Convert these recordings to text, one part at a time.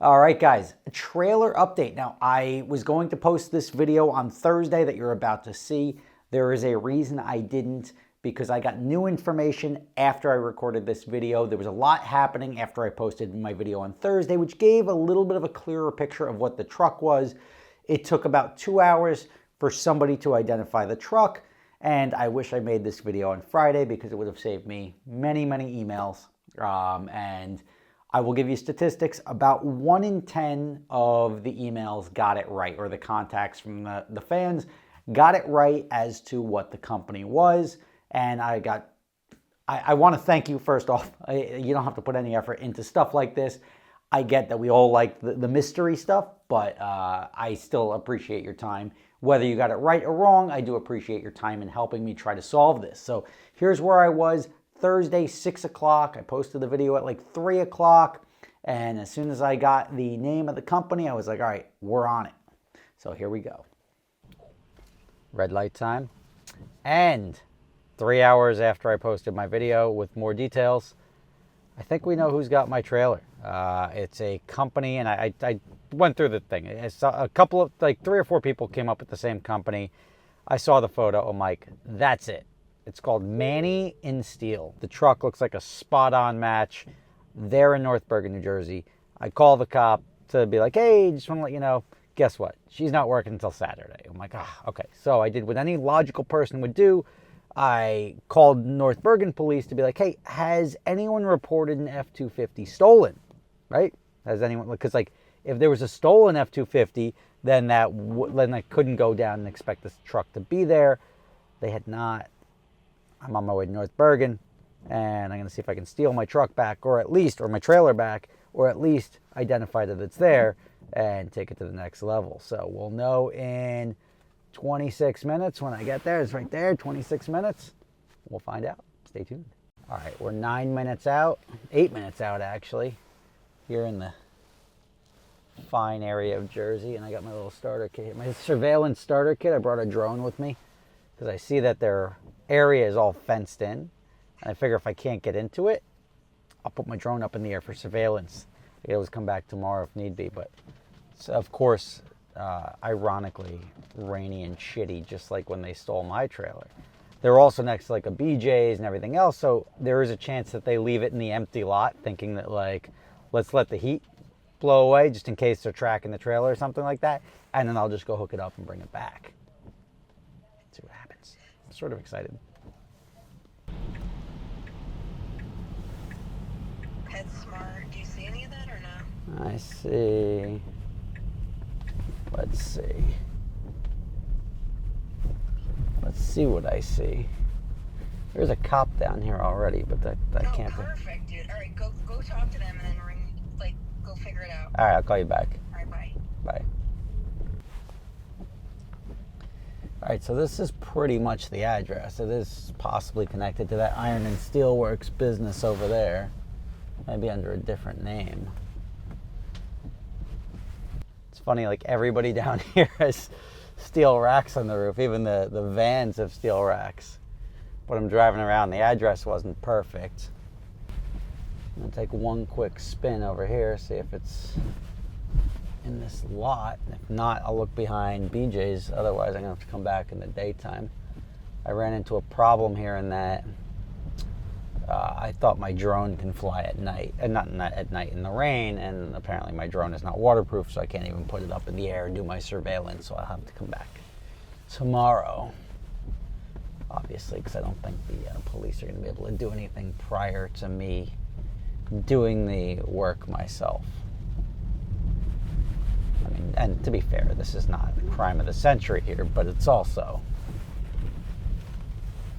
All right, guys, a trailer update. Now, I was going to post this video on Thursday that you're about to see. There is a reason I didn't, because I got new information after I recorded this video. There was a lot happening after I posted my video on Thursday, which gave a little bit of a clearer picture of what the truck was. It took about 2 hours for somebody to identify the truck, and I wish I made this video on Friday because it would have saved me many, many emails. And I will give you statistics. About 1 in 10 of the emails got it right, or the contacts from the fans got it right as to what the company was. And I want to thank you first off. You don't have to put any effort into stuff like this. I get that we all like the mystery stuff, but I still appreciate your time. Whether you got it right or wrong, I do appreciate your time in helping me try to solve this. So here's where I was. Thursday, 6 o'clock. I posted the video at like 3 o'clock. And as soon as I got the name of the company, I was like, all right, we're on it. So here we go. Red light time. And 3 hours after I posted my video with more details, I think we know who's got my trailer. It's a company, and I went through the thing. I saw a couple of, like 3 or 4 people came up with the same company. I saw the photo. I'm like, that's it. It's called Manny in Steel. The truck looks like a spot-on match. They're in North Bergen, New Jersey. I call the cop to be like, hey, just want to let you know, guess what? She's not working until Saturday. I'm like, okay. So I did what any logical person would do. I called North Bergen police to be like, hey, has anyone reported an F-250 stolen? Right? Has anyone? Because like, if there was a stolen F-250, then I couldn't go down and expect this truck to be there. They had not. I'm on my way to North Bergen, and I'm going to see if I can steal my truck back, or my trailer back, or at least identify that it's there and take it to the next level. So we'll know in 26 minutes when I get there. It's right there, 26 minutes. We'll find out. Stay tuned. All right, we're 9 minutes out, 8 minutes out actually, here in the fine area of Jersey, and I got my little starter kit, my surveillance starter kit. I brought a drone with me because I see that their area is all fenced in, and I figure if I can't get into it, I'll put my drone up in the air for surveillance. I can always come back tomorrow if need be, but it's, of course, ironically rainy and shitty, just like when they stole my trailer. They're also next to like a BJ's and everything else, so there is a chance that they leave it in the empty lot, thinking that like, let's let the heat blow away just in case they're tracking the trailer or something like that, and then I'll just go hook it up and bring it back. See what happens. I'm sort of excited. PetSmart. Do you see any of that or no? I see. Let's see. Let's see what I see. There's a cop down here already, but that can't be. Perfect, dude. All right, go talk to them and then go figure it out. All right, I'll call you back. All right, bye. Bye. All right, so this is pretty much the address. It is possibly connected to that Iron and Steel Works business over there, maybe under a different name. It's funny, like everybody down here has steel racks on the roof. Even the vans have steel racks. When I'm driving around, the address wasn't perfect. I'm gonna take one quick spin over here, see if it's in this lot. If not, I'll look behind BJ's. Otherwise, I'm gonna have to come back in the daytime. I ran into a problem here in that I thought my drone can fly at night, and not at night in the rain, and apparently my drone is not waterproof, so I can't even put it up in the air and do my surveillance, so I'll have to come back tomorrow, obviously, because I don't think the police are going to be able to do anything prior to me doing the work myself. I mean, and to be fair, this is not the crime of the century here, but it's also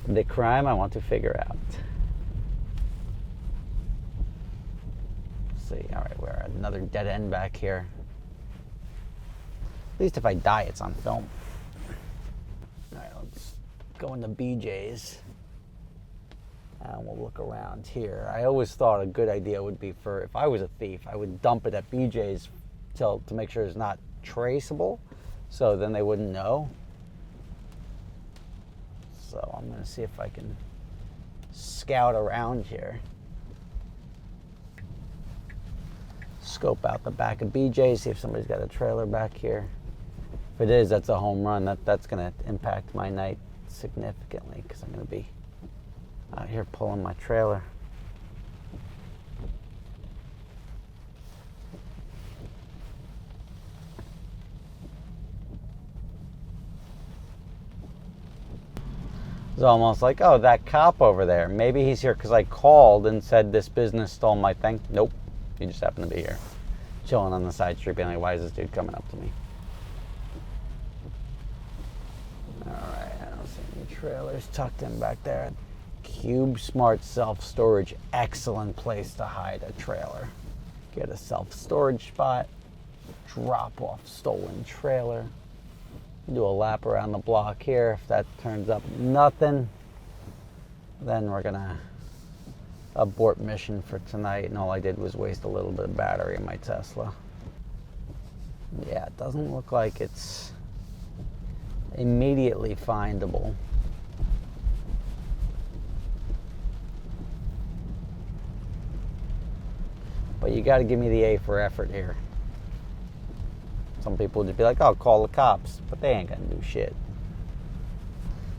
the crime I want to figure out. See, all right, we're at another dead end back here. At least if I die, it's on film. All right, let's go into BJ's and we'll look around here. I always thought a good idea would be for, if I was a thief, I would dump it at BJ's to make sure it's not traceable, so then they wouldn't know. So I'm gonna see if I can scout around here. scope out the back of BJ, see if somebody's got a trailer back here. If it is, that's a home run. That's going to impact my night significantly because I'm going to be out here pulling my trailer. It's almost like, oh, that cop over there, maybe he's here because I called and said this business stole my thing. Nope, he just happened to be here, chilling on the side street, being like, why is this dude coming up to me? All right, I don't see any trailers tucked in back there. Cube Smart Self-Storage, excellent place to hide a trailer. Get a self-storage spot, drop off stolen trailer. Do a lap around the block here. If that turns up nothing, then we're gonna abort mission for tonight. And all I did was waste a little bit of battery in my Tesla. Yeah, it doesn't look like it's immediately findable. But you gotta give me the A for effort here. Some people would just be like, oh, call the cops, but they ain't gonna do shit.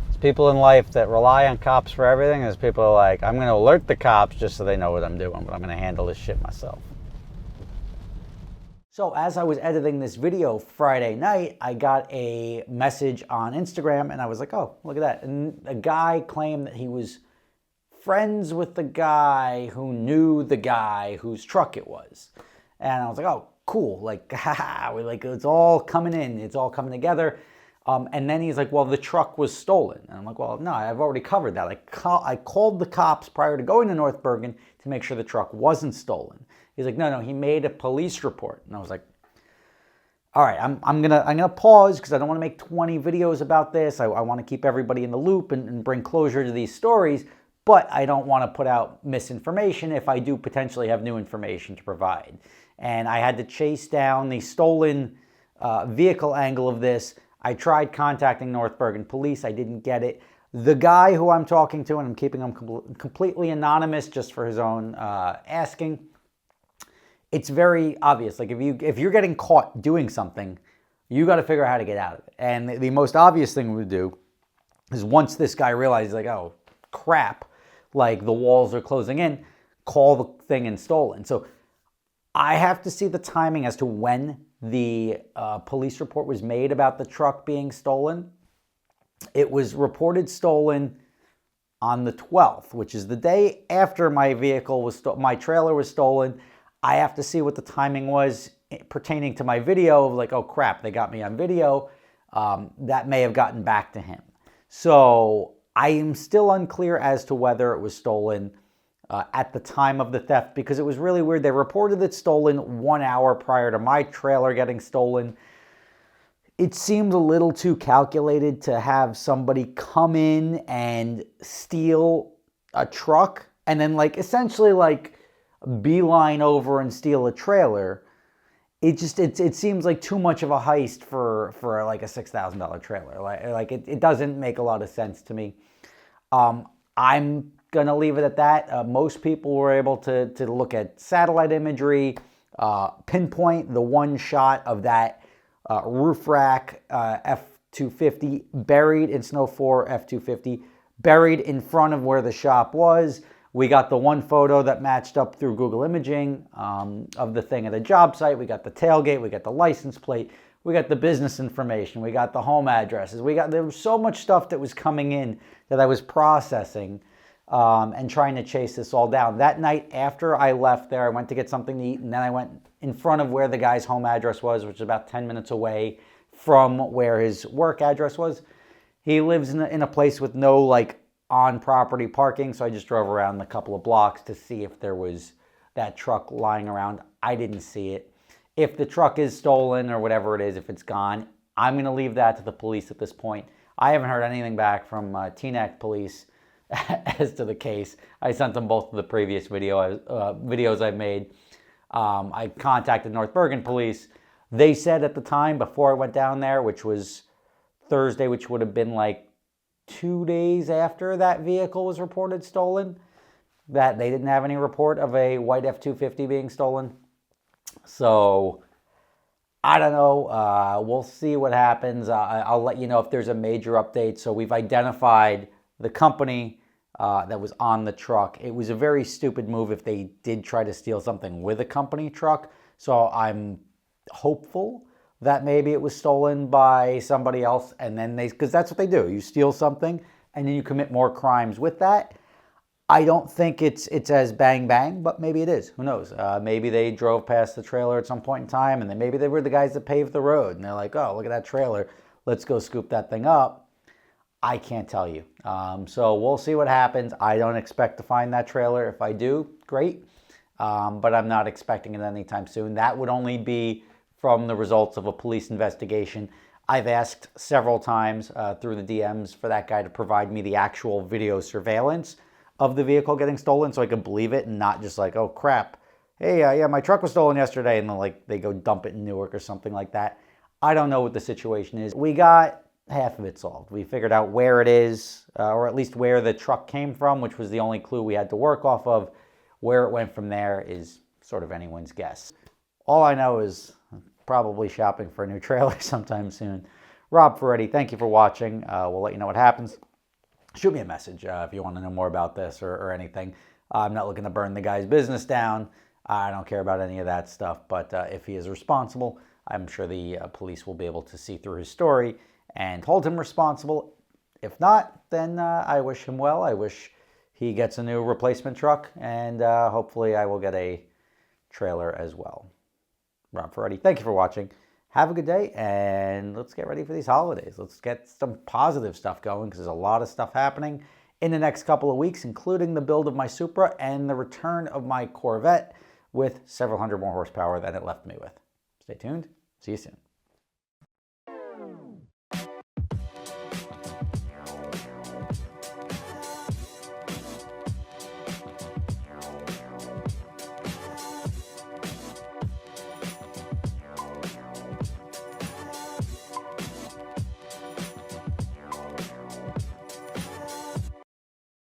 There's people in life that rely on cops for everything. There's people who are like, I'm gonna alert the cops just so they know what I'm doing, but I'm gonna handle this shit myself. So as I was editing this video Friday night, I got a message on Instagram and I was like, oh, look at that. And a guy claimed that he was friends with the guy who knew the guy whose truck it was. And I was like, oh, cool, like, haha, it's all coming in, it's all coming together. And then he's like, well, the truck was stolen. And I'm like, well, no, I've already covered that. I called the cops prior to going to North Bergen to make sure the truck wasn't stolen. He's like, no, he made a police report. And I was like, all right, I'm gonna pause because I don't want to make 20 videos about this. I want to keep everybody in the loop and bring closure to these stories, but I don't want to put out misinformation if I do potentially have new information to provide. And I had to chase down the stolen vehicle angle of this. I tried contacting North Bergen police. I didn't get it. The guy who I'm talking to, and I'm keeping him completely anonymous just for his own asking, it's very obvious. Like if you're getting caught doing something, you got to figure out how to get out of it. And the most obvious thing we would do is once this guy realizes, like, oh, crap, like the walls are closing in, call the thing in stolen. So I have to see the timing as to when the police report was made about the truck being stolen. It was reported stolen on the 12th, which is the day after my vehicle was my trailer was stolen. I have to see what the timing was pertaining to my video of like, oh crap, they got me on video. That may have gotten back to him. So I am still unclear as to whether it was stolen at the time of the theft, because it was really weird. They reported it stolen 1 hour prior to my trailer getting stolen. It seemed a little too calculated to have somebody come in and steal a truck and then like essentially like beeline over and steal a trailer. It seems like too much of a heist for like a $6,000 trailer. Like it doesn't make a lot of sense to me. I'm gonna leave it at that. Most people were able to look at satellite imagery, pinpoint the one shot of that roof rack F-250 buried in Snow 4 F-250, buried in front of where the shop was. We got the one photo that matched up through Google imaging of the thing at the job site. We got the tailgate, we got the license plate, we got the business information, we got the home addresses. There was so much stuff that was coming in that I was processing and trying to chase this all down. That night after I left there, I went to get something to eat, and then I went in front of where the guy's home address was, which is about 10 minutes away from where his work address was. He lives in a place with no like on-property parking, so I just drove around a couple of blocks to see if there was that truck lying around. I didn't see it. If the truck is stolen or whatever it is, if it's gone, I'm going to leave that to the police at this point. I haven't heard anything back from Teaneck police as to the case. I sent them both of the previous videos I've made. I contacted North Bergen police. They said at the time before I went down there, which was Thursday, which would have been like 2 days after that vehicle was reported stolen, that they didn't have any report of a white F-250 being stolen. So I don't know. We'll see what happens. I'll let you know if there's a major update. So we've identified the company that was on the truck. It was a very stupid move if they did try to steal something with a company truck. So I'm hopeful that maybe it was stolen by somebody else, and then because that's what they do. You steal something and then you commit more crimes with that. I don't think it's as bang bang, but maybe it is. Who knows? Maybe they drove past the trailer at some point in time, and then maybe they were the guys that paved the road, and they're like, "Oh, look at that trailer. Let's go scoop that thing up." I can't tell you. So we'll see what happens. I don't expect to find that trailer. If I do, great. But I'm not expecting it anytime soon. That would only be from the results of a police investigation. I've asked several times through the DMs for that guy to provide me the actual video surveillance of the vehicle getting stolen so I could believe it and not just like, oh crap, hey, yeah, my truck was stolen yesterday, and then like they go dump it in Newark or something like that. I don't know what the situation is. We got half of it solved. We figured out where it is, or at least where the truck came from, which was the only clue we had to work off of. Where it went from there is sort of anyone's guess. All I know is I'm probably shopping for a new trailer sometime soon. Rob Ferretti, thank you for watching. We'll let you know what happens. Shoot me a message if you want to know more about this or anything. I'm not looking to burn the guy's business down. I don't care about any of that stuff. But if he is responsible, I'm sure the police will be able to see through his story and hold him responsible. If not, then I wish him well. I wish he gets a new replacement truck, and hopefully I will get a trailer as well. Rob Ferretti, thank you for watching. Have a good day, and let's get ready for these holidays. Let's get some positive stuff going, because there's a lot of stuff happening in the next couple of weeks, including the build of my Supra and the return of my Corvette with several hundred more horsepower than it left me with. Stay tuned. See you soon.